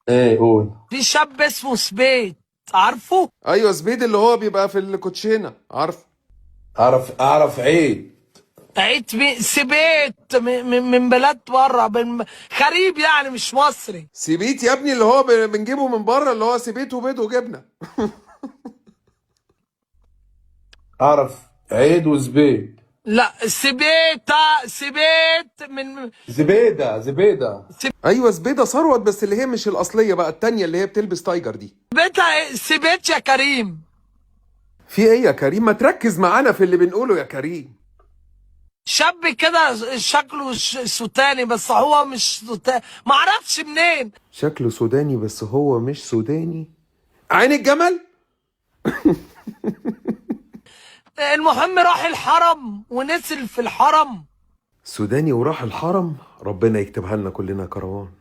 ايه قول. في شاب اسمه سبيت، عارفه؟ ايوه زبيد اللي هو بيبقى في الكوتشينه، عارف. اعرف عيد. سبيت من بلاد بره، غريب يعني مش مصري. سيبيت يا ابني اللي هو بنجيبه من بره، اللي هو سيبيت وبيض وجبنه. اعرف عيد وزبيد. لا، سبيت من زبيدة. ايوه زبيده ثروت، بس اللي هي مش الاصليه بقى، التانيه اللي هي بتلبس تايجر دي. سبيت يا كريم. في ايه يا كريم؟ ما تركز معانا في اللي بنقوله يا كريم. شاب كده شكله سوداني، بس هو مش سوداني، معرفش منين. شكله سوداني بس هو مش سوداني. عين الجمل. المهم راح الحرم ونزل في الحرم. سوداني وراح الحرم، ربنا يكتبها لنا كلنا كروان.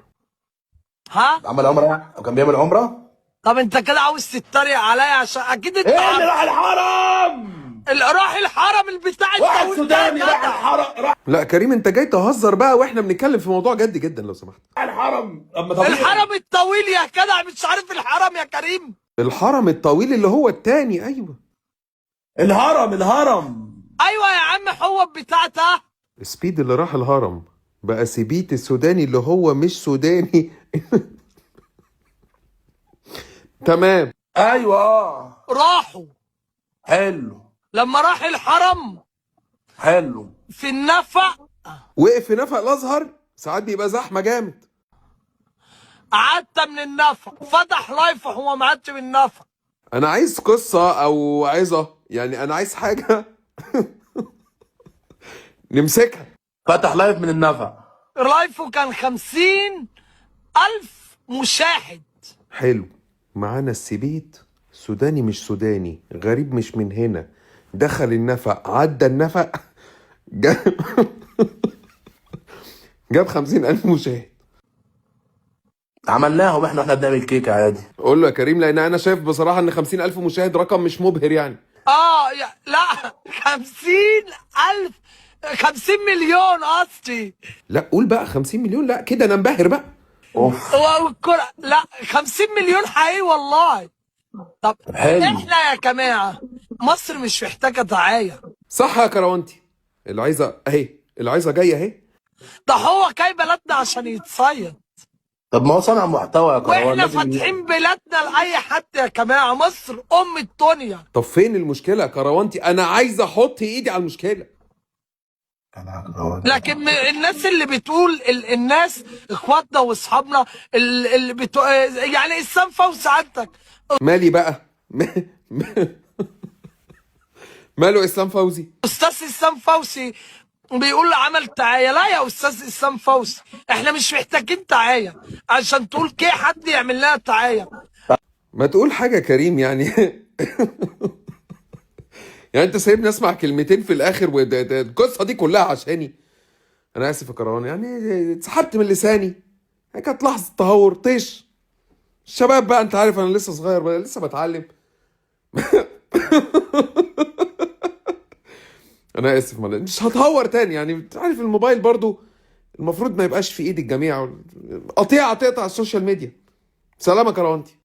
ها؟ عمل عمرة يعني؟ كان بيعمل عمرة؟ طب انت كده عاوز تتريق عليا عشان اكيد انت ايه اللي راح الحرم؟ راح الحرم البتاع واحد الطويل ده سوداني راح جدع. الحرم، راح لا كريم انت جاي تهزر بقى واحنا بنتكلم في موضوع جد جدا لو سمحت. الحرم. اما طبيعي. الحرم الطويل يا جدع، مش عارف الحرم يا كريم؟ الحرم الطويل اللي هو التاني، ايوه. الهرم. ايوه يا عم، هو البتاع ده. سبيد اللي راح الهرم بقى سيبيت السوداني اللي هو مش سوداني. تمام. ايوه راحوا. حلو. لما راح الحرم حلو. في النفق، وقف في نفق الازهر، ساعات بيبقى زحمه جامد. قعدت من النفق، فتح لايف وهو ما عادش من النفق. انا عايز قصه او عظه، يعني انا عايز حاجه نمسكها. فتح لايف من النفق. لايفه كان 50,000 مشاهد. حلو. معانا السبيت، سوداني مش سوداني، غريب مش من هنا، دخل النفق، عدى النفق، جاب جاب 50,000 مشاهد. عملناهم واحنا بنعمل كيك عادي. قول له يا كريم، لان انا شايف بصراحه ان 50,000 مشاهد رقم مش مبهر يعني. لا، 50,000، 50 مليون قصدي. لا قول بقى 50 مليون، لا كده انا انبهر بقى. اوف. والكرة لا، 50 مليون حقيقي والله. طب حلو. احنا يا جماعة، مصر مش محتاجة دعاية. صح يا كروانتي، العايزه اهي، العايزه جايه اهي. ده هو جاي بلدنا عشان يتصيد، طب ما هو صنع محتوى يا كروان، واحنا لازم فاتحين بلادنا لأي حد يا جماعة. مصر أم الدنيا. طب فين المشكله يا كروانتي؟ انا عايز احط ايدي على المشكله. لكن الناس اللي بتقول الناس اخواتنا واصحابنا اللي يعني اسلام فوزي عندك. مالي بقى؟ ماله اسلام فوزي؟ استاذ اسلام فوزي بيقول عمل دعايه. لا يا استاذ اسلام فوزي، احنا مش محتاجين دعايه عشان تقول كي حد يعمل لنا دعايه. ما تقول حاجه كريم يعني. يعني انت سايبني اسمع كلمتين في الاخر والقصه دي كلها عشاني؟ انا اسف يا كروان، يعني اتسحبت من لساني، كانت لحظه تهور طيش. الشباب بقى انت عارف، انا لسه صغير بقى، لسه بتعلم. انا اسف، مش هتهور تاني، يعني انت عارف الموبايل برضو المفروض ما يبقاش في ايد الجميع. قطيعه تقطع السوشيال ميديا. سلام يا كروانتي.